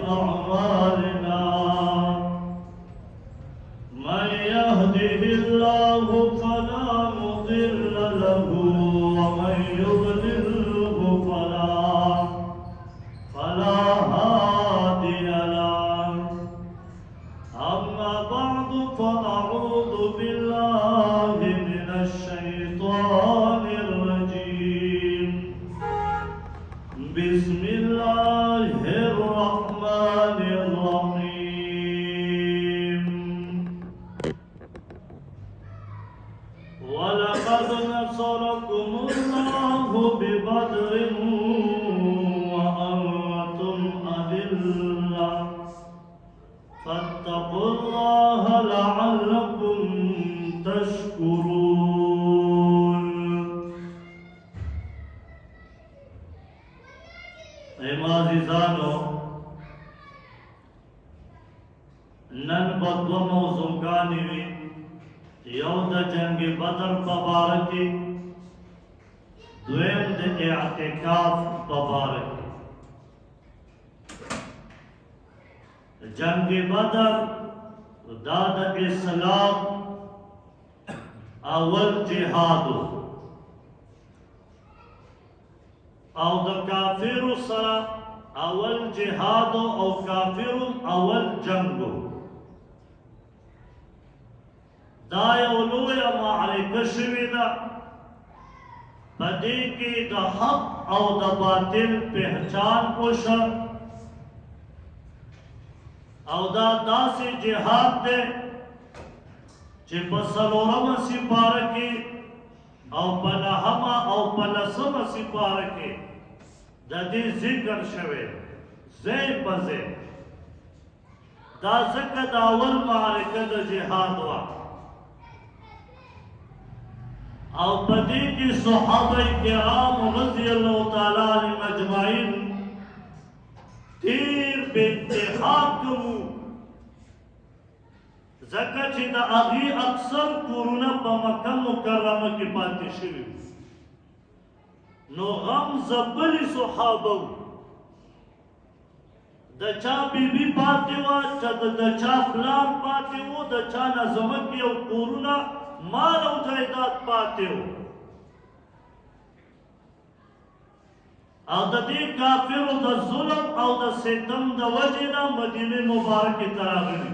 أعمالنا من يهده الله فلا مضل له ومن يضلله فلا هادي له أما بعد فأعوذ بالله من الشيطان الرجيم بسم الله الرحمن الرحيم ولقد نصركم الله ببدر وأنتم أذلة فاتقوا الله لعلكم تشكرون عزیزانو نن بدو موضوعانی وی یو د جنگ بدر مبارکی دویم د اعتکاف مبارکی جنگ بدر دا د اسلام اول جهادو او د کافر سره اول جهاد او کافر اول جنگو دا یو لویه معرکه شوې ده په دې کې د حق او د باطل پہچان وشو او دا داسې جهاد دی چې په څلورمه سپاره کې او په نهمه او په لسمه سپاره کې د دې ذکر شوی ځای په ځای دا ځکه د اول معرکه د جهاد وه او په دې کې صحابه کرام رضی الله تعالی عنهم اجمعین ډېر بې اتحاد کوو ځکه چې د هغې اکثر کورونه په مکه مکرمه کې پاتې شوي نو غم زبلی صحابه د چا بیبي پاتې وه د چا پلار پاتې و د چا نه ځمکې او کورونه مال او جایداد پاتې و او د دې کافرو د ظلم او د ستم د وجې نه مدینې مبارکې ته راغلي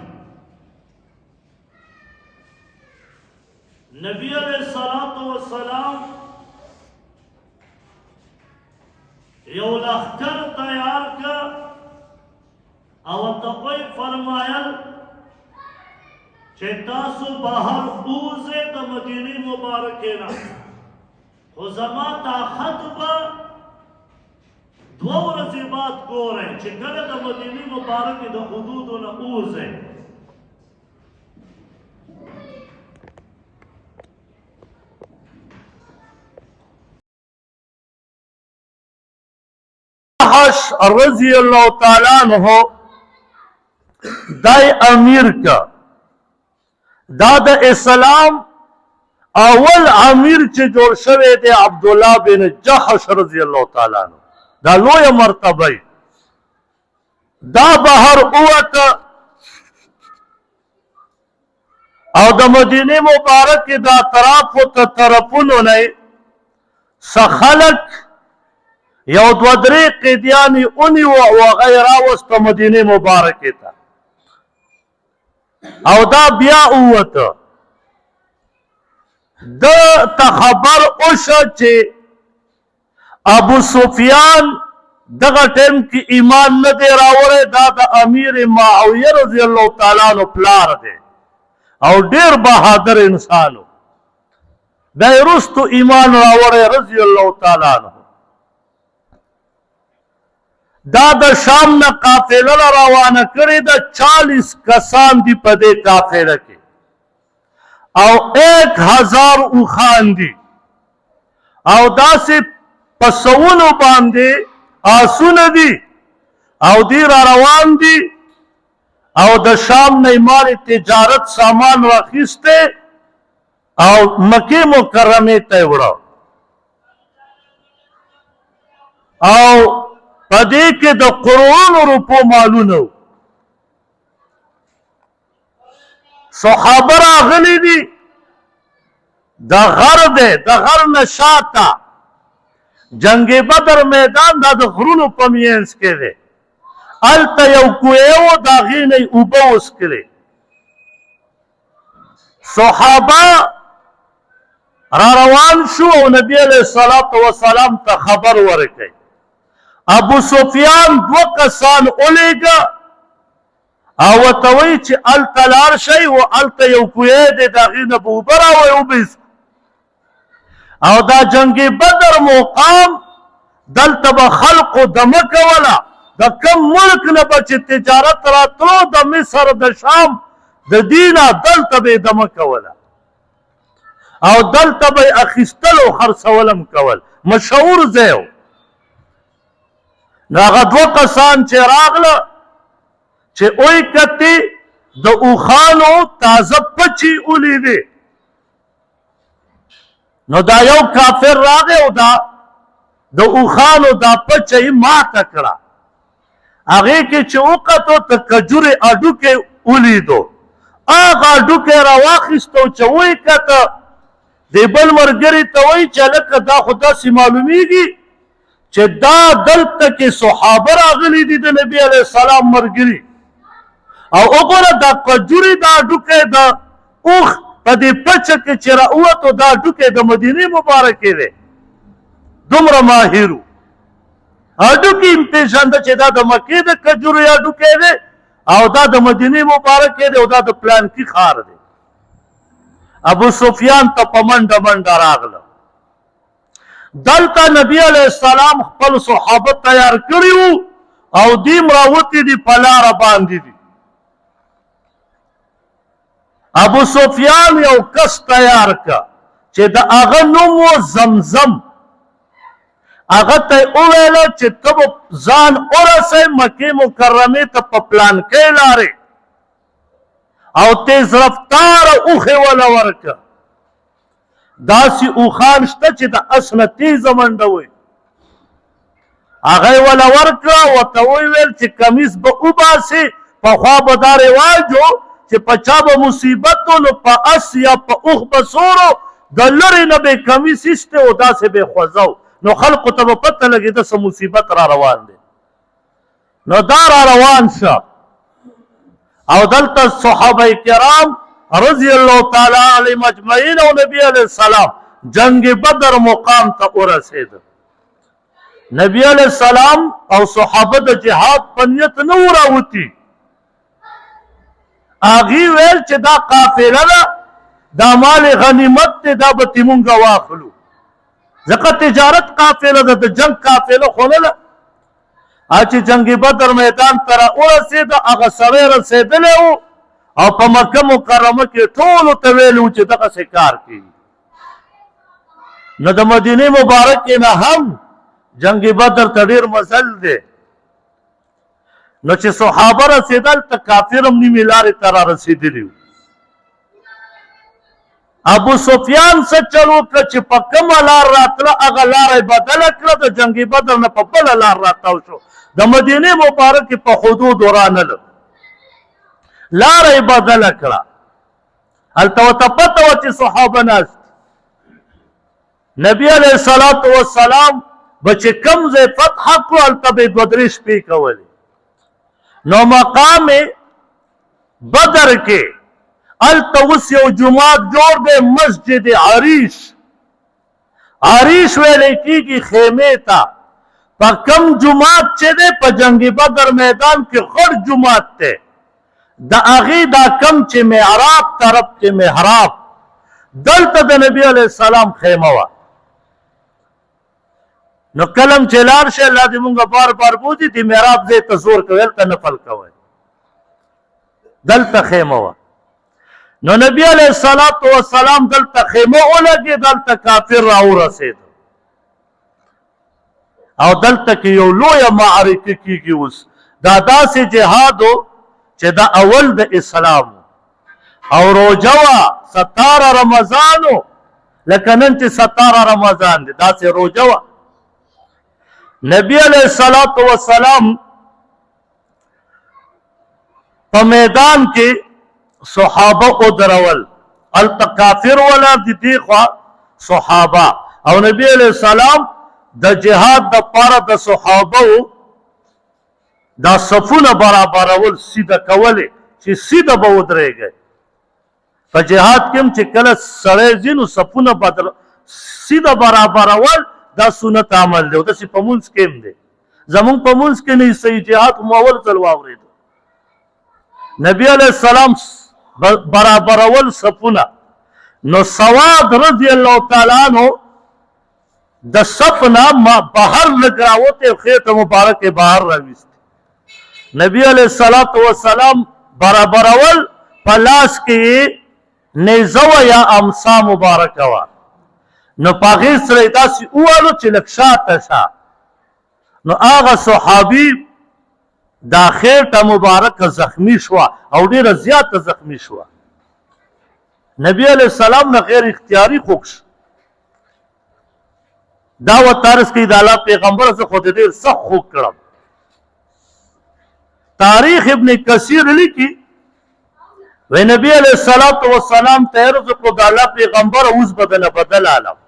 نبی علیہ الصلوۃ والسلام یو لښکر تیار کړ او ورته فرمایل چې تاسو بهر ووځئ د مدینې مبارکې نه خو زما طاقت به دوه ورځې بعد ګورئ چې کله د مدینې مبارکې د حدودو نه ووځئ رضی اللہ تعالیٰ عنہ دای امیر کا دا د اسلام اول امیر چې جوړ شوی دی عبداللہ بن جحش رضی اللہ تعالیٰ عنہ دا لوی مرتبه دا بهر اوته او د مدینه مبارک دا طرف ته طرفونو نه سخلق یو دو درې قیدیانی اونی و غیره وسط مدینه مبارکه ته او دا بیا اوته د خبر اوشه چې ابو سفیان دغه ټیم کې ایمان نه دی راوړی دا د امیر معاویه رضی الله تعالی عنہ پلار دی او ډیر بهادر انسانو دا وروستو ایمان راوړی رضی الله تعالی عنہ دا د شام نه قافله روانه کړې ده 40 کسان دي په دې قافله کې او 1000 اوښان دي او داسې په سوونو باندې آسونه دي او دی را روان دي او د شام نه مال تجارت سامان راخیسته او مکه مکرمه ته وړو او په دې کې د قرونو روپو مالونه صحابه راغلي دي د غر دی د غر نه شاته جنگ بدر میدان دا د غرونو په مینځ کې دی هلته یو کوی و د هغې نه یې اوبه وڅښلې صحابه را روان شو او نبی علیه الصلاة وسلام ته خبر ورکړي ابو سفیان دوه کسان ولیږه او ورته وایي چې هلته لاړ شئ و هلته یو کوی دی د هغې نه به اوبه راوړئ اوبه او دا جنگ بدر مقام دلته به خلقو دمه کوله د کم ملک نه به چې تجارت راتلو د مصر د شام د دې نه دلته به یې دمه کوله او دلته به یې اخیستل او خرڅول هم کول مشهور ځای و نو هغه دوه کسان چې راغله چې ویې کتې د اوښانو تازه پچې ولیدې نو دا یو کافر راغی او دا د اوښانو دا پچه یې ماته کړه هغې کې چې وکتو د کجورې هډوکی ولیدو هغه هډوکی یې راواخیستو چې ویې کته دې بل ملګري ته وایي چې هلکه دا خو داسې معلومیږي چې دا دلته کې صحابه راغلي دي د نبي علیه السلام ملګري او وګوره دا کجورې دا هډوکی د اوښ په دې پچه کې چې راووتو دا هډوکی د مدینې مبارکې دی دومره ماهر و هډوکي یې پېژانده چې دا د مکې د کجورې هډوکی دی او دا د مدینې مبارکې دی او دا د پلانکي ښار دی ابو سفیان ته په منډه منډه راغله دلته نبی علیه السلام خپل صحابه تیار کړي وو او دیم راوتي دي په لاره باندې دي ابو سفیان یو کس تیار کا چې د هغه نوم و زمزم هغه ته یې وویله چې ته به ځان ورسئ مکې مکرمې ته په پلانکۍ لارې او تیز رفتاره اوښې وله ورکړه داسې اوښان شته چې د اس نه تیزه منډه وي هغه یې وله ورکړه ورته ویې ویل چې کمیس به وباسې پخوا به دا رواج و چې په چا به مصیبت و نو په اس یا په اوښ به سورو د لرې نه به یې کمیس ایستی و داسې به یې خوځو نو خلقو ته به پته لګېده څه مصیبت را روان دی نو دا را روان شه او دلته صحابه کرام رضی الله تعالی علیهم اجمعین او نبی علیه السلام جنگ بدر مقام ته ورسېده نبی علیه السلام او صحابه د جهاد په نیت نه و راوتي هغې ویل چې دا قافله ده دا مال غنیمت دی دا به ترې مونږ واخلو ځکه تجارت قافله ده د جنگ قافله خو نه ده چې جنگ بدر میدان ته راورسېده هغه سړی رسېدلی و او په مکه مکرمه کې ټولو ته ویلي و چې دغسې کار کوي نو د مدینې مبارکې نه هم جنگ بدر ته ډېر مزل دی نو چې صحابه رسېدل ته کافر هم نیمې لارې ته را رسېدلي وو ابو سفیان څه چل وکړه چې په کومه لار راتله هغه لاره یې بدله کړه د جنګ بدر نه په بله لار راتاو شو د مدینې مبارکې په حدودو رانله لاره یې بدله کړه هلته ورته پته وه چې صحابه ناست نبي علیه الصلاة والسلام به چې کوم ځای فتح کړو هلته به یې دوه درې شپې کولې نو مقام بدر کې هلته اوس یو جومات جوړ دی مسجد عریش عریش ویلی کېږي خیمې ته په کم جومات چې دی په جنگ بدر میدان کې غټ جومات دی د هغې دا کم چې محراب طرف کې محراب دلته د نبي علیه السلام خیمه وه نو کلم چې لاړ شي الله دې مونږ بار بار بوځي د محراب ځای ته زور کوئ هلته نفل کوئ دلته خیمه وه نو نبی علیه الصلاة والسلام دلته خیمه ولګېد دلته کافر راورسېد او دلته کې یو لویه معرکه کېږي اوس دا داسې جهاد و چې دا اول د اسلام او روژه وه 17 رمضان و لکه نن چې 17 رمضان دی داسې روژه وه نبی علیہ الصلوۃ والسلام په میدان کې صحابه او درول التکافر ولا دي خوا صحابه او نبی علیہ السلام د جهاد د پاره د صحابه دا صفونه برابرول سیده کوله چې سیده به ودرېږي په جهاد کې چې کله سړی ځینو صفونه بدل سیده برابرول دا سنت عمل دی او داسې په مونځ کې هم دی زمونږ په مونځ کې نه صحیح جهاد مو اول ځل واورېدو نبی علیہ السلام برابرول صفونه نو سواد رضی الله تعالی عنہ د صفنا ما بهر لګ راوته خېټه مبارک بهر راوست نبی علیہ الصلوۃ والسلام برابرول پلاس کې نیزه یا امسا مبارک وا نو پاغې سره داسې اوالو چې لکشاته شا نو هغه صحابي دا خېټه مبارک زخمی شو او ډیره زیاته زخمی شو نبی علیہ السلام نه غیر اختیاري خوښ دا و تارس کې د الله پیغمبر څخه خود ډیر سخت خو کړم تاریخ ابن کثیر لیکي و نبی علیہ الصلوۃ والسلام ته رزق د الله پیغمبر اوس بدل عالم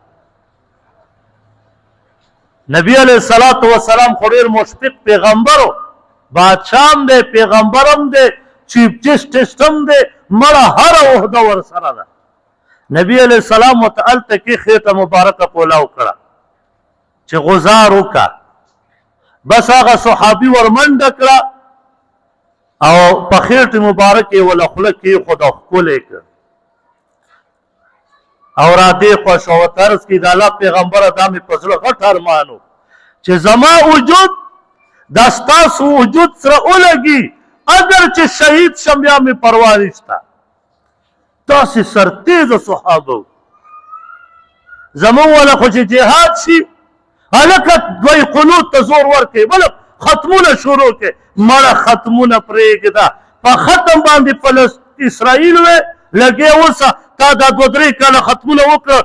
نبی علیہ الصلوۃ والسلام خو ډیر مشفق پیغمبرو بادشاہ دے پیغمبرم دے چیف جسٹس هم دے مړه هر عہده ور سره ده نبی علیہ السلام متعال تکي خېټه مبارکه کولاو کړه چې غزار وکړه بس هغه صحابي ورمنډه کړه او په خېټه مبارکه ولا خله کې خدا خولې کړ او را دې خوش او ترس کې د الله پیغمبر ادمه پسله غټ ارمانو چې زما وجود دا ستاسو وجود سره ولګي اگر چې شهید شم بیا مې پروا نشته تاسې سرتیزه صحابه زمون ولا خو چې جهاد شي هلکه دوی قنوت ته زور ورکوي بله ختمونه شروع کړي مړه ختمونه پرېږده په ختم باندې اسرائیل وې لګې اوسه تا دا دوه درې کاله ختمونه وکړه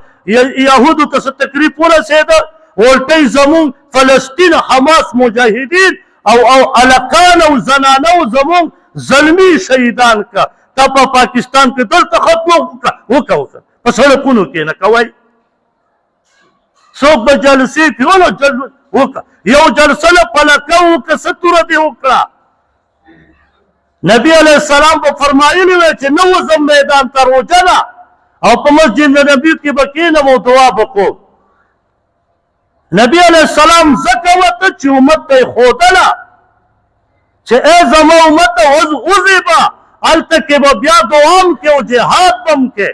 یهودو ته څه تکلیف ورسېده ولټۍ زمون فلسطین حماس مجاهدین او الکان او زنانه او زمون ظلمي شهیدان کا تا په پاکستان کې دلته ختم وکړه په سړکونو کې نه کوئ څوک به جلسې کې وکړه یو جلسه له پلکه وکړه څه توره دې وکړه نبی علیہ السلام په فرمایلي وی چې نه وځم میدان ته روژه ده او په مسجد نبی کې به کښېنم او دعا به کوم نبی علیہ السلام ځکه وته چې امت ته یې ښودله چې ای زما امته وځې به هلته کې به بیا دعا هم کې او جهاد به هم کې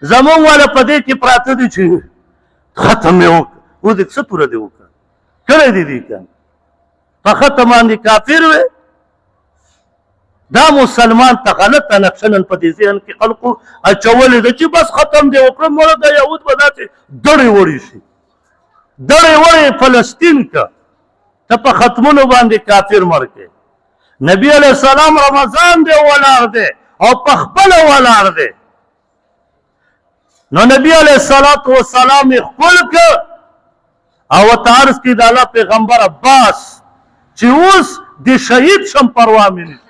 زمونږ والا په دې کې پراته دي چې ختم یې وکړه اوس دې څه پوره دې وکړه کړی دې دي که په ختم باندې کافر وې دا مسلمان ته غلطه نقشه نن په دې ذهن کې خلقو اچولې ده چې بس ختم دې وکړه مړه د یهود به داسې دړې وړې شي دړې وړې فلسطین که ته په ختمونو باندې کافر مړ کې نبی علیہ السلام رمضان دې ولاړ دی او په خپله ولاړ دی نو نبی علیہ الصلوۃ والسلام یې ښکل که او ورته عرض کړي د الله پیغمبر عباس چې اوس د شهید شم پروا مې نشته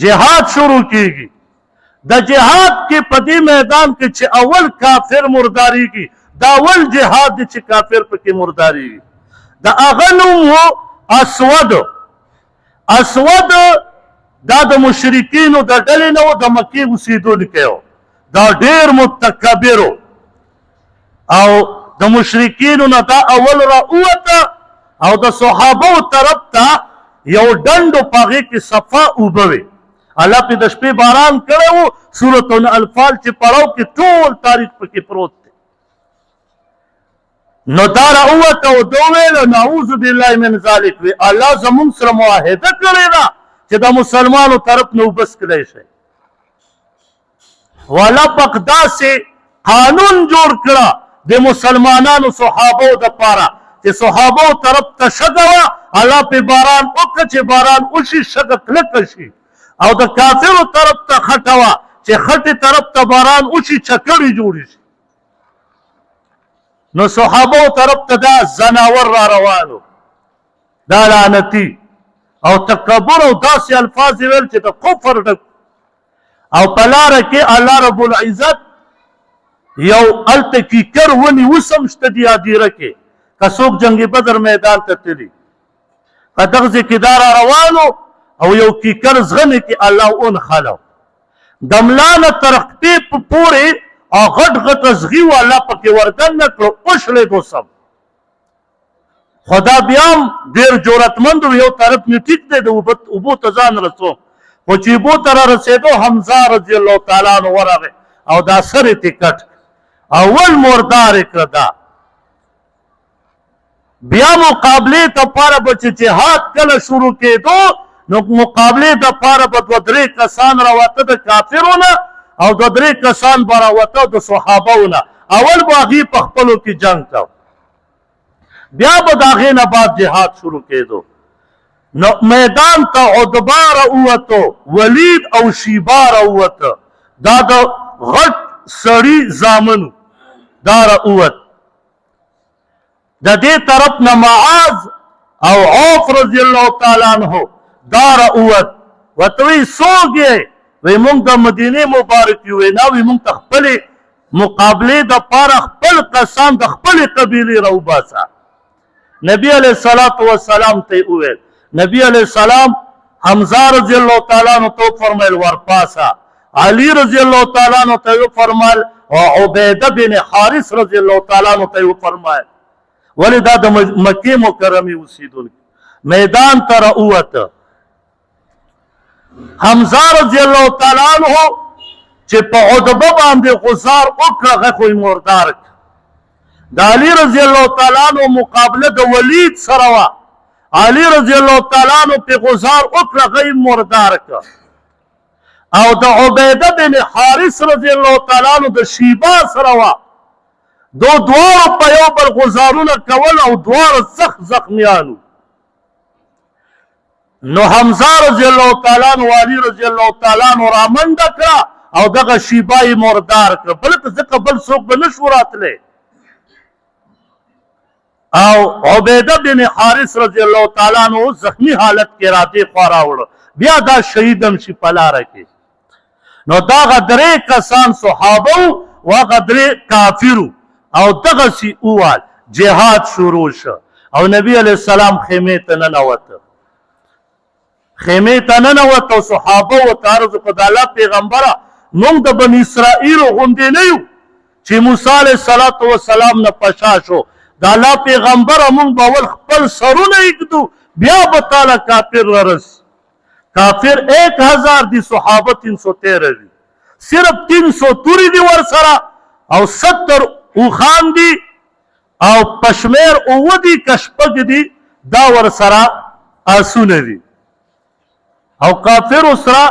جهاد شروع کیږي د جهاد کې په دې میدان کې چې اول کافر مرداریږي دا اول جهاد دی چې کافر پکې مرداریږي د هغه نوم و اسود دا د مشرکینو د ډلې نه و د مکې اوسېدونکی و دا ډېر متکبر او د مشرکینو نه دا اول راووته او د صحابو طرف ته یو ډنډو په هغې کې صفا اوبه وې الله پې د شپې باران کړی و سورة الانفال چې پړاو کې ټول تاریخ پکې پروت دی نو دا راووته او ده وویل نعوذ بالله من ذلک وی الله زمونږ سره معاهده کړې ده چې د مسلمانو طرف نه اوبه څکلی شي والله پاک داسې قانون جوړ کړه د مسلمانانو صحابو دپاره چې صحابو طرف ته شګه وه الله پې باران وکړه چې باران وشي شګه کلکه شي او د کافرو طرف ته خټه وه چې خټې طرف ته باران وشي چکړې جوړې شي نو صحابو طرف ته دا زناور را روانو دا لعنتي او تکبر او داسې الفاظ ویل چې د کفر ډک او په لاره کې الله رب العزت یو هلته کیکر ونیو سم شته دي هدیره کې که څوک جنګ بدر میدان ته تلي په دغه ځای کې دا را روانو او یو کیکر زغمې کې الله ونښلو د ملا نه تر خپې پورې او غټ غټ زغي و الله پکې وردن نه کړو وشلېدو سم خو دا بیا هم ډېر جرأتمند و یو طرف مې ټیک دی د اوبو ته ځان رسوم خو چې اوبو ته را رسېدو حمزه رضی الله تعالی عنه ورغی او دا سر یې ترې کټ اول مردار یې کړه دا بیا مقابلې دپاره به چې جهاد کله شروع کېدو نو مقابلې دپاره به دوه درې کسان راوته د کافرو نه او دوه درې کسان به راوته د صحابو نه اول به هغې په خپلو کې جنګ کو بیا به د هغې نه بعد جهاد شروع کېدو نو میدان ته عتبه راووتو ولید او شیبه راووته دا د غټ سړي زامنو دا راووت د دې طرف نه معاذ او عوف رضی الله تعالی عنه دا راووت ورته وایي څوک یې وایي موږ د مدینې مبارک یو نه وایي موږ ته خپلې مقابلې دپاره خپل کسان د خپلې قبیلې راوباسه نبی علیه الصلاة والسلام ته یې وویل نبی علیه السلام حمزه رضی الله تعالی عنه ته وفرمیل ورپاسه علي رضی الله تعالی عنه ته یې وفرمیل او عبیده بن حارث رضی الله تعالی عنه ته یې وفرمیل ولې دا د مکې مکرمې اوسېدونکي میدان ته راووته حمزه رضی الله تعالی عنه چې په عتبه باندې غزار وکړه هغه خو یې مردار کړه د علي رضی الله تعالی عنه مقابله د ولید سره وه علي رضی الله تعالی عنه پې غزار وکړه هغه یې مردار کړه او د عبیده بن حارث رضی الله تعالی عنه د شیبه سره وه دواړو په یو بل غزارونه کول او دواړه سخت زخمیانو نو حمزه رضی الله تعالی عنه او علي رضی الله تعالی عنه رامنډه کړه او دغه شیبه یې مردار کړه بلکې ځکه بل څوک به نه شو راتلی او عبیده بن حارث رضی الله تعالی عنه زخمی حالت کې راتې خوا راوړه بیا دا شهید هم شي په لاره کې نو دغه درې کسان صحابه و هغه درې کافرو او دغسې ووال جهاد شروع شو او نبی علیه السلام خیمې ته ننوته خیمې ته ننوت او صحابه ورته عرض وکړه د الله پیغمبره موږ د بني اسرائیلو غوندې نه یو چې موسی علیه الصلاة وسلام نه پشا شو د الله پیغمبره موږ به اول خپل سرونه ایږدو بیا به تاله کافر رارسي کافر 1000 دي صحابه 313 دي صرف 300 توري دي ورسره او 70 اوخان دي او پشمیر اوه دي که شپږ دي دا ورسره آسونه دي او کافرو سره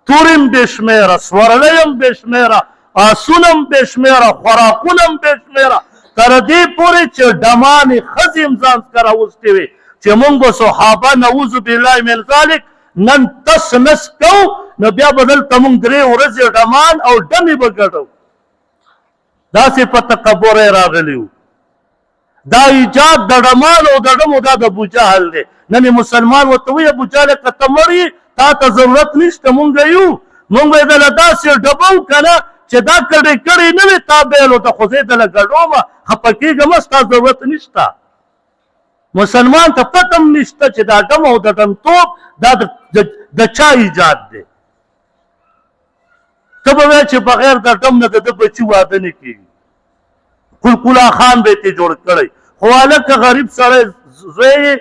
تورم بشمیره سورلیم بشمیره آسونم بشمیره خوراکونم بشمیره تر دې پورې چې ډمانې ښځې هم ځان څخه راوستې وې چې موږ به صحابه نعوذ بالله من ذلک نن تس نس کوو نو بیا به دلته موږ 3 ورځې ډمان او ډمې به ګډو داسې په تکبر یې راغلي وو دا ایجاد د ډمان او د ډمو دا د ابوجهل دی نن مسلمان ورته وایي ابوجهل که ته مړ یې تا ته ضرورت نشته مونږ یو مونږ به یې دله داسې ډبو که نه چې دا کړې کړې نه وې تا بیلو ته خو زه یې دله ګډومه خفه کېږم ستا ضرورت نشته مسلمان ته پته هم نشته چې دا ډم او د ډمتوب دا د چا ایجاد دی ته به وایې چې بغیر د ډم نه د ده بچي واده نه کېږي قلقلا خان به یې ترې جوړ کړی خو هلکه غریب سړی زوی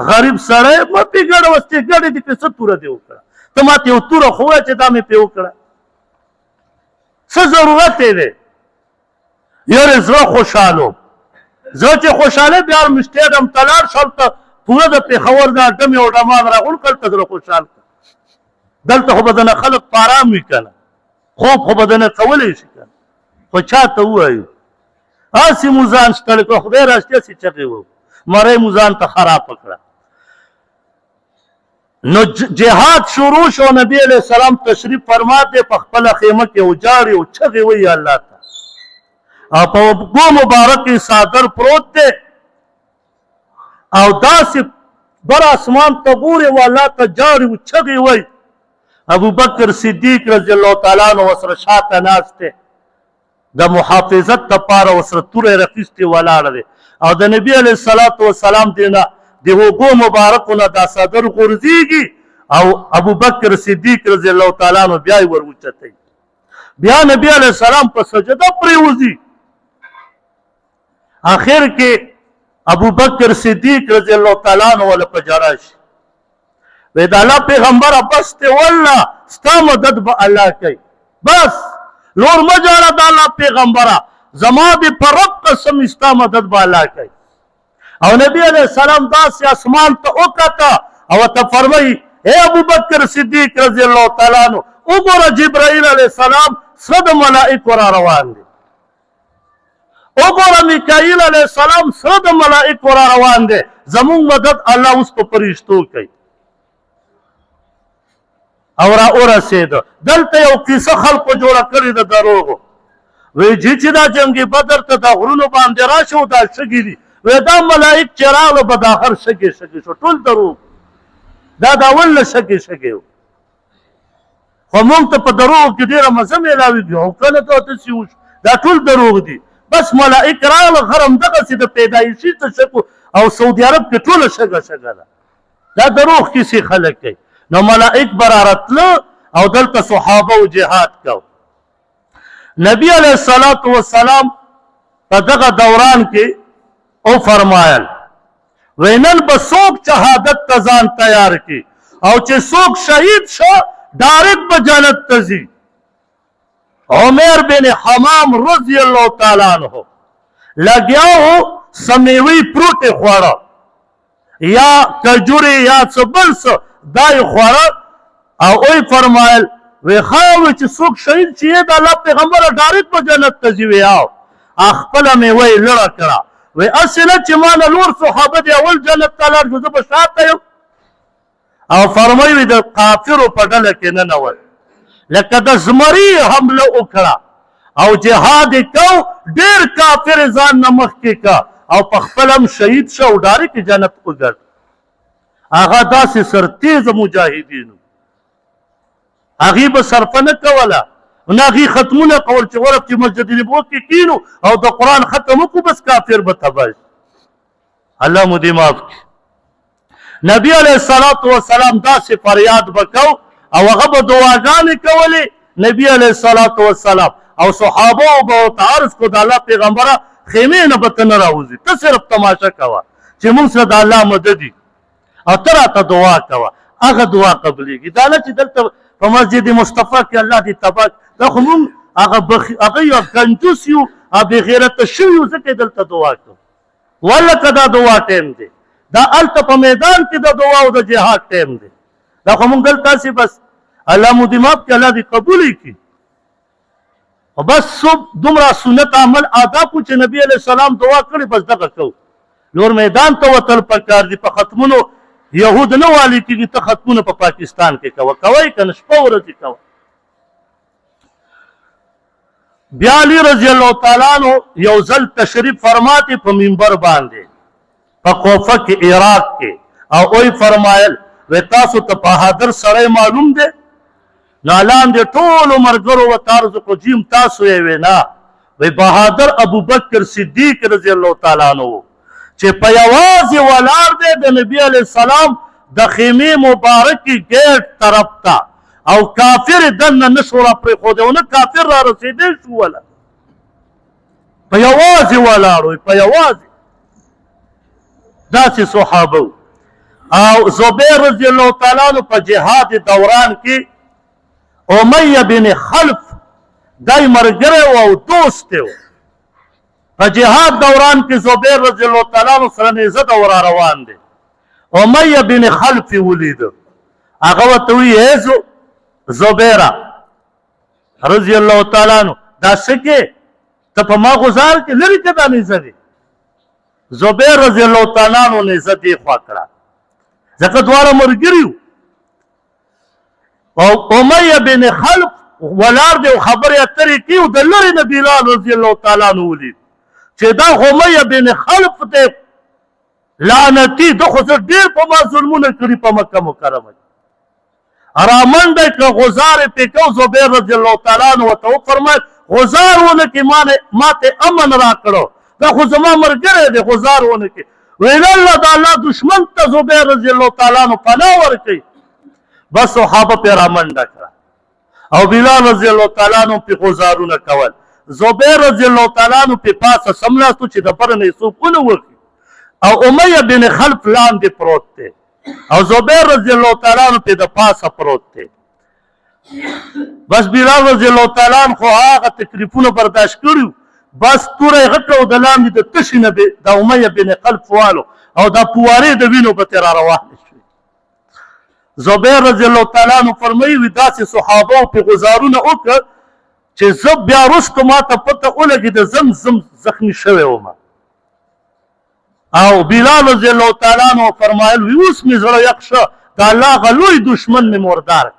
غریب سړی مه پې ګډه وستې ګډې دې پې څه توره دې وکړه ته ما ته یو توره خو وایه چې دا مې پې وکړه څه ضرورت یې دی یارې زړه خوشحالوم زه چې خوشحاله بیا سټیډیم ته لاړ شم ته پوره د پېښور دا ډمې او ډمان راغونډ کړ ته زړه خوشحال کړه دلته خو به دنه خلک په ارام وي که نه خوب خو به دنه کولی شي که خو چا ته ووایو هسې مو ځان ستړی کړه خدای راشتیا سې چغې وو مرۍ مو ځان ته خرابه کړه نو جهاد شروع شو نبی علیه السلام تشریف فرما دی په خپله خیمه کې وجاړي او چغې وایي الله ته او په اوږو مبارک کې څادر پروت دی او داسې بر اسمان ته ګوري او الله ته جاري او چغې وایي. ابوبکر صدیق رضی الله تعالی عنہ ورسره شاته ناست دی، د محافظت دپاره ورسره توره راخیستې ولاړه دی او د نبي علیه الصلاة والسلام دینه د اوږو مبارکو نه دا څادر غورځېږي او ابوبکر صدیق رضی الله تعالی عنہ بیا یې ور اوچتوي. بیا نبی علیه السلام په سجده پرېوځي. آخر کې ابوبکر صدیق رضی الله تعالی عنہ ول په جړا شي، وی د الله پیغمبره بس دی والله ستا مدد به الله کوي، بس نور مه جاړه د الله پیغمبره، زما د په رب قسم ستا مدد به الله کوي. او نبی علیه السلام داسې اسمان ته وکته او ورته فرمایي ای ابوبکر صدیق رضی الله تعالی عنہ وګوره جبرائیل علیه السلام سره د ملائکو را روان دی، وګوره میکائیل علیه السلام سره د ملائکو را روان دی، زمونږ مدد الله اوس په فرشتو کوي. او را ورسېده. دلته یو کیسه خلکو جوړه کړې ده دروغو، وی چې دا جنګ بدر ته د غرونو باندې راشه او دا شګې دي، وی دا ملائک چې راغله به دا آخر شګې شو، ټول دروغ، دا د اول نه شګې و. خو موږ ته په دروغو کې ډېره مزه میلاوېږي او که نه ته داسې وشو، دا ټول دروغ دي. بس ملائک راغله غر همدغسې د پیدایشي ته شګو او سعودي عرب کې ټوله شګه ده، دا دروغ کیسې خلک کوي. نو ملائک برارتله او دلته صحابه او جهاد کو. نبی علیه الصلاة والسلام په دغه دوران کې او فرمایل وی نن به څوک شهادت ته ځان تیار کړي او چې څوک شهید شو ډایرکټ به جنت ته ځي. عمر بن حمام رضی الله تعالی عنہ لګیا و سمیوي پروټې خوړه یا کجورې یا څه بل څه دا یې خوړه او وی فرمایل وی خواوی چې څوک شهید شي د الله پیغمبره ډایرکټ به جنت ته ځي. وی او خپله میوه یې لړه کړه، وی هسې نه چې ما نه نور صحابه دي اول جنت ته لاړ شو زه به شاته یم. او فرمایي وی د کافرو په ډله کې ننوت، لکه د زمري حمله وکړه او جهاد یې کو، ډېر کافر ځان نه مخکې که او په خپله هم شهید شه او ډایرکټ جنت وګټ. هغه داسې سرتیزه مجاهدینو، هغې به صرفه نه کوله، نه هغې ختمونه کول چې ورب چې مسجد نبوت کې کینو او د قرآن ختم وکړو بس کافر به تباه شي. الله مو دې معاف کړي. نبی علیه الصلاة والسلام داسې فریاد به کو او هغه به دعاګانې کولې نبی علیه الصلاة والسلام او صحابه به ورته عرض کړو د الله پیغمبره خیمې نه به ته نه راوځي، ته صرف تماشه کوه چې موږ سره د الله مدد وي او ته راته دعا کوه، هغه دعا قبلیږي. دا نه چې دلته په مسجد مصطفی کې الله دې تباه دا خو موږ هغه یو کنجوس یو او بېغیرته شوي یو ځکه دلته دعا کوو. والله که دا دعا ټیم دی، دا هلته په میدان کې د دعا او د جهاد ټیم دی. دا خو موږ دلته هسې بس الله مو دې معاف کړي، الله دې قبول یې کړي. خو بس دومره سنت عمل آداب چې نبي علیه السلام دعا کړې بس دغه کوو. نور میدان ته وتل پکار دي. په ختمونو یهود نه والي کېږي، ته ختمونه په پاکستان کې کوه، کوئ که نه شپه ورځې کوه. بیا علی رضی الله تعالی عنہ یو ځل تشریف فرماتی په منبر باندې په کوفه کې عراق کې او وی فرمایل وی تاسو ته بهادر سړی معلوم دی؟ نو لاندې ټولو ملګرو ورته عرض وکړو جیم تاسو یې وی نه، وی بهادر ابوبکر صدیق رضی الله تعالی عنہ چې په یوازې ولاړ دی د نبي علیه السلام د خیمې مبارکې ګیټ طرف ته او کافر دننه نشو را پرېښودی او نه کافر را رسېدی شو وله، په یوازې ولاړ وی، په یوازې داسې صحابه. او زبیر رضی الله تعالی عنہ په جهاد دوران کې امیه بن خلف دای ملګری و او دوست و. په جهاد دوران کې زبیر رضی الله تعالی عنہ سره نیزه ده ور روان دی. امیه بن خلف یې ولیده، هغه ورته وایي ای زبیره رضی الله تعالی عنہ دا څه کې ته په ما غزار کې لرې که دا نیزه دی؟ زبیر رضی الله تعالی عنہ نیزه دې خوا کړه ځکه دواړه ملګري وو. او امیه بن خلف ولاړ دی او خبرې اترې کوي او د لرې نه بلال رضی الله تعالی عنه ولید چې دا امیه بن خلف دی لعنتي ده خو زه ډېر په ما ظلمونه کړي په مکه مکرمه کې رامنډه که غزار یې پې کو زبیر رضی الله تعالی عنه ورته وفرمیل غزار ونه کې ما ته امن راکړو دا خو زما ملګری دی غزار ونه کې ویل الله د الله دشمن ته زبیر رضی الله تعالی عنه پناه ورکوي بس صحابه پې رامنډه کړه او بلال رضی الله تعالی عنه پې غزارونه کول زبیر رضی الله تعالی عنه پې پاسه سملاستو چې د بره نه یې څوک ونه وکړي او امیه بن خلف لاندې پروت دی او زبیر رضی الله تعالی عنه پې د پاسه پروت دی بس بلال رضی الله تعالی عنه خو هغه تکلیفونه برداشت کړي بس توره یې غټه او د لاندې د تشي نه د امیه بن خلف والو او دا پوارې د وینو به ترې راروانې شوې زبیر رضی الله تعالی عنه فرمایي وي داسې صحابو پې غزارونه وکړه چې زه بیا وروسته ما ته پته ولګېده زم زخمي شوی وم او بلال رضی الله تعالی عنه فرمایل وي اوس مې زړه یخ شه د الله هغه لوی دشمن مې مردار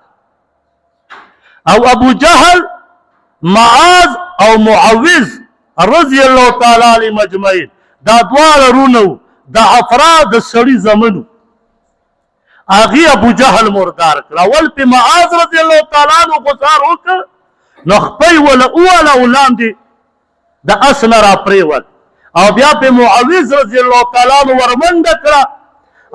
او ابو جهل معاذ او معوذ رضی الله تعالی علیهم اجمعین دا دواړه رونه وو د افراد د سړي زمنو هغې ابو جهل مردار کړه اول پې معاذ رضی الله تعالی عنه غسار وکړ نو خپۍ وله وواله او لاندې د اس نه راپرېول او بیا پې معوذ رضی الله تعالی عنه ورمنډه کړه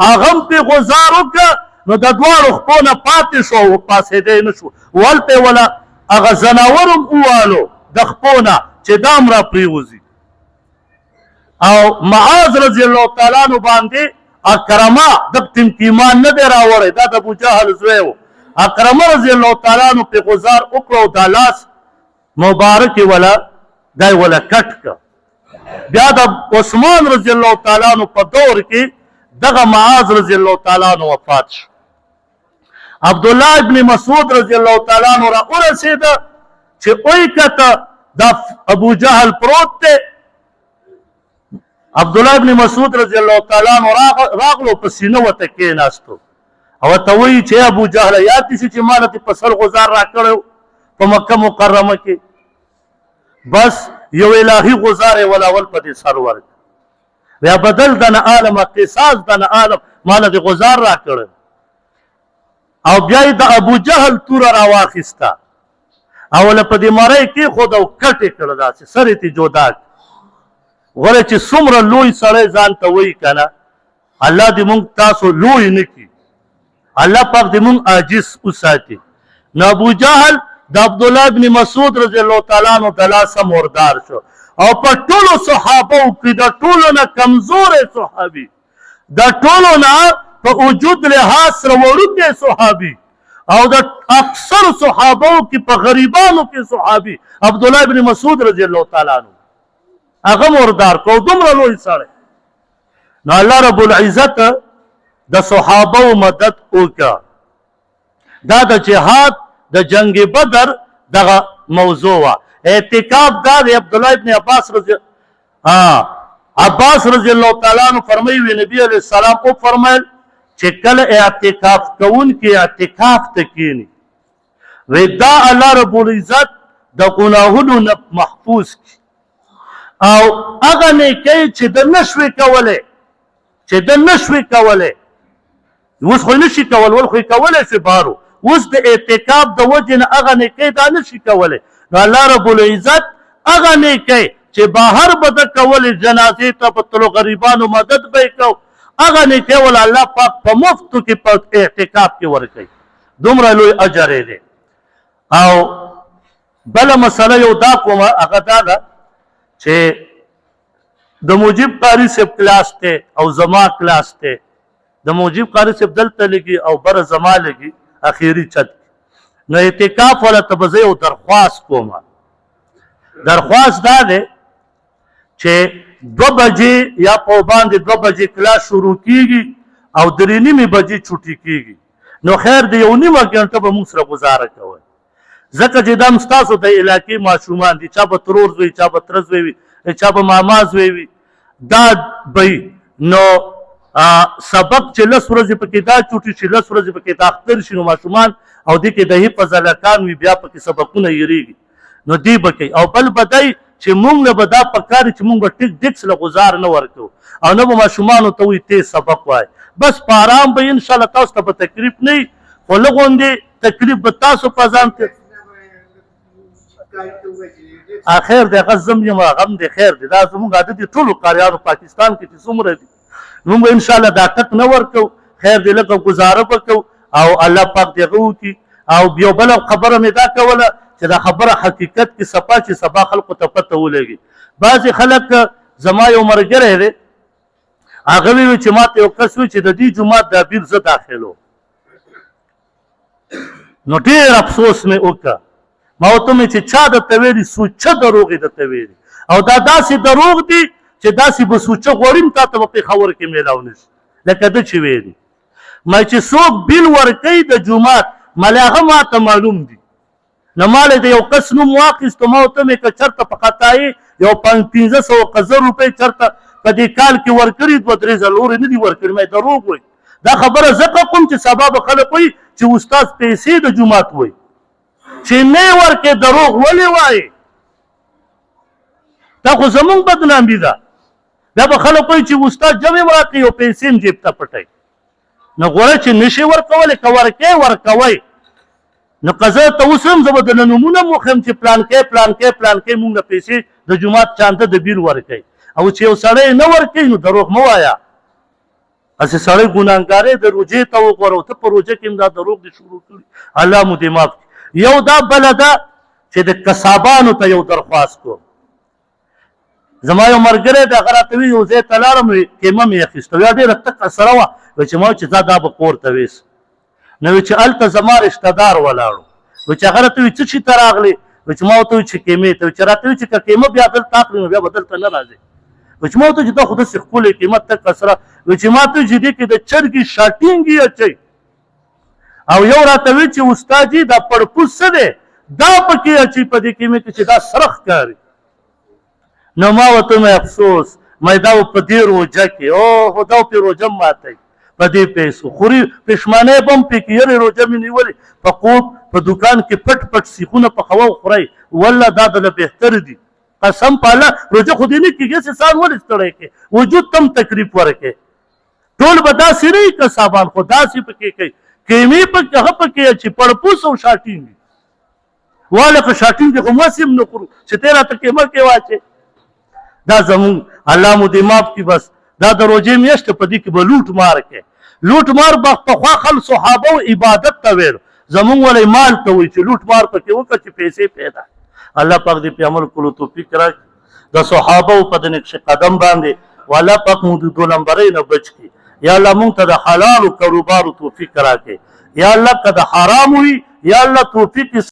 هغه هم پې غزار وکړه نو د دواړو خپو نه پاتې شو او پاسېدی نه شو ولته یې وله هغه ځناور هم ووالو د خپو نه چې دا هم راپرېوځي او معاذ رضی الله تعالی عنه باندې اکرمه دغه ایمان نه دی راوړی دا د ابوجهل زوی و اکرمه رضی الله تعالی عنه پې غزار وکړه او دا لاس مبارک یې وله دا یې وله کټ کړه بیا د عثمان رضی الله تعالی عنه په دور کې دغه معاذ رضی الله تعالی عنه وفات شو عبدالله ابن مسعود رضی الله تعالی عنه را ورسېده چې وایي کته دا ابو جهل پروت دی عبدالله ابن مسعود رضی الله تعالی عنه راغلو په سینه ورته کېناستو او ورته وایي چې ابو جهل یاد دې شي چې ما ته په سر غزار راکړی په مکه مکرمه کې بس یو الهي غزار یې ولاول په دې سر ورکړ بیا بدل دنه عالم قصاص دنه عالم ماله دې غزار راکړی او بیا یې د ابو جهل توره راواخیسته او له په دې مرۍ کېښود او کټ یې کړه داسې سر یې ترې جدا کړ غوره چې څومره لوی سړی ځان ته وایي که نه الله دې مونږ تاسو لوی نه کړي الله پاک دې مونږ عاجز وساتي نو ابو جهل د عبدالله ابن مسعود رضی الله تعالی عنه د لاسه مردار شو او په ټولو صحابو کې د ټولو نه کمزوری صحابي د ټولو نه په وجود لحاظ سره وړوکی صحابي او د اکثر صحابو کې په غریبانو کې صحابي عبدالله ابن مسعود رضی الله تعالی عنه هغه مردار کو دومره لوی سړی نو الله رب العزت د صحابو مدد وکړه دا د جهاد د جنگ بدر دغه موضوع وه اعتکاف دا د عبدالله ابن عباس رضی الله تعالی عنه فرمایي وي نبي علیه السلام وفرمیل چې کله اعتکاف کوونکي اعتکاف ته کښېني وی دا الله رب العزت د ګناهونو نه محفوظ کړي او هغه نیکۍ چې د نشوې کولی اوس خو یې نشي کول ول خو یې کولی شي بهر اوس د اعتکاف د وجې نه هغه نیکۍ دا نشي کولی نو الله رب العزت هغه نیکۍ چې بهر به ده کولې جنازې ته په تلو غریبانو مدد به یې کو هغه نیکۍ ول الله پاک په مفتو کې په اعتکاف کې ورکوي دومره لوی اجر یې دی او بله مسله یو دا کومه هغه دا ده چې د مجیب قاري صاحب کلاس دی او زما کلاس دی د مجیب قاري صاحب دلته لګي او بره زما لګي اخیری چت نو اعتکاف ولا ته به زه یو درخواست کوم درخواست دا دی چې 2 بجې یا په باندې 2 بجې کلاس شروع کیږي او 3:30 بجې چوټي کیږي نو خیر د یو نیمه غنټه به موږ سره گزاره کوئ ځکه چې دا ستاسو د علاقې ماشومان دي چا به ترور زوی چا به تره زوی وي چا به ماما زوی وي دا به نو سبق چې 10 ورځې پکې دا چوټي شي 10 ورځې پکې دا اختر شي نو ماشومان او دې کې د حفظ الکان وي بیا پکې سبقونه یریږي نو دی بکې او بل بدای چې مونږ له به دا پکار چې مونږ به ټیک ډیکس له غزار نه ورکو او نه به ماشومانو ته وي تیز سبق وای بس په آرام به انشاءالله تاسو ته به تکلیف نه وي خو لږ غوندې تکلیف به تاسو په ځان خیر دی هغه زم یم غم دی خیر دی دا زموږ عادت دي ټولو قاریانو پاکستان کې چې څومره دي موږ به انشاءالله دا ټک نه ورکو خیر دی لږه ګزاره به کوو او الله پاک دغه وکړي او یو بله خبره مې دا کوله چې دا خبره حقیقت کې صفا چې سبا خلکو ته پته ولګي بعضې خلک زما یو ملګری دی هغه ویل چې ما ته یو کس وی چې د دې جومات دا بیر زه داخلو نو ډېر افسوس مې وکړه ما ورته ومې چې چا درته ویلي سوچه دروغ یې درته ویلي او دا داسې دروغ دي چې داسې به سوچه غواړي تا ته به پېښور کې میلاو نه شي لکه ده چې ویلي ما چې څوک بیل ورکوي د جومات مالی هغه ما ته معلوم دي نو ما له د یو کس نوم واخیستو ما ورته ومې که چېرته په خطا یې یو 1500 قزر روپۍ چېرته په دې کال کې ورکړي 2-3 څلورې نه دي ورکړي ما دروغ وایي دا خبره ځکه کوم چې سبا به خلک وایي چې استاد پیسې د جومات وایي چې نه یې ورکړې دروغ ولې وایي دا خو زمونږ بدنامي ده بیا به خلک وایي چې استاد جمع هم راکړي او پیسې هم جیب ته پټوي نو غوره چې نشي ورکولی که ورکې ورکوئ نو که زه ته اوس هم زه به درنه نومونه هم وښیم چې پلانکی مونږ له پیسې د جومات چانده د بیل ورکوي او چې یو سړی نه ورکوي نو دروغ مه وایه هسې سړی ګناهګارۍ د روجې ته وګوره ته په روجه کې هم دا دروغ دې شروع کړي الله مو دې معاف کړي یو دا بله ده چې د قصابانو ته یو درخواست کوم زما یو ملګری دی هغه راته وایي یو ځای ته لاړم قیمه مې اخیسته یا ډېره تکه سره وه وایي چې ما چې ځه دا به کور ته ویسه نو وایي چې هلته زما رشته دار ولاړو وایي چې هغه راته وایي څه شي ته راغلې وایي چې ما ورته وایي چې قیمې ته وایي چې راته وایي چې که قیمه بیا دلته اخلي نو بیا به دلته نه راځې وایي چې ما ورته وایي چې دا خو داسې ښکلې قیمت تکه سره وایي چې ما ته وایي چې دې کې د چرګې شاټینګ یې اچوي او یو راته وایي چې استاد جي دا پړپوس څه دی دا پکې اچوي په دې قیمې کې چې دا سره ښکاري نو ما ورته وایي افسوس ما دا په دې روجه کې اوهو دا پې روجه هم ماتوي په دې پیسو خوري پښمانۍ به هم پې کې یرې روجه مې نیولې په خوب په دوکان کې پټ پټ سیخونه پخوه وخورئ والله دا دله بهتر دي قسم په الله روجه خو دې نه کېږي هسې ځان ولې ستړی کې وجود ته هم تکلیف ورکې ټول به داسې نه وي قصابان خو داسې پکې کوي قیمې پکې هغه پکې چې پړپوس او شاټینګ وي واله که شاټینګ خو ماسې هم نه خورو چې تی راته قیمه کې واچې دا زمونږ الله مو دې معاف کړي بس دا د روژې میاشت په دې کې به لوټ مار کوي لوټ مار به پخوا خلک صحابه و عبادت ته ویل زمونږ ولی مال ته وایي چې لوټ مار پکې وکړه چې پیسې پیدا الله پاک دې پې عمل کولو توفیق راکړي د صحابه و په د نقش قدم باندې و الله پاک مو د 2 نمبرۍ نه بچ کړي یا الله مونږ ته د حلالو کاروبارو توفیق راکړي یا الله که د حرام وي یا الله توفیق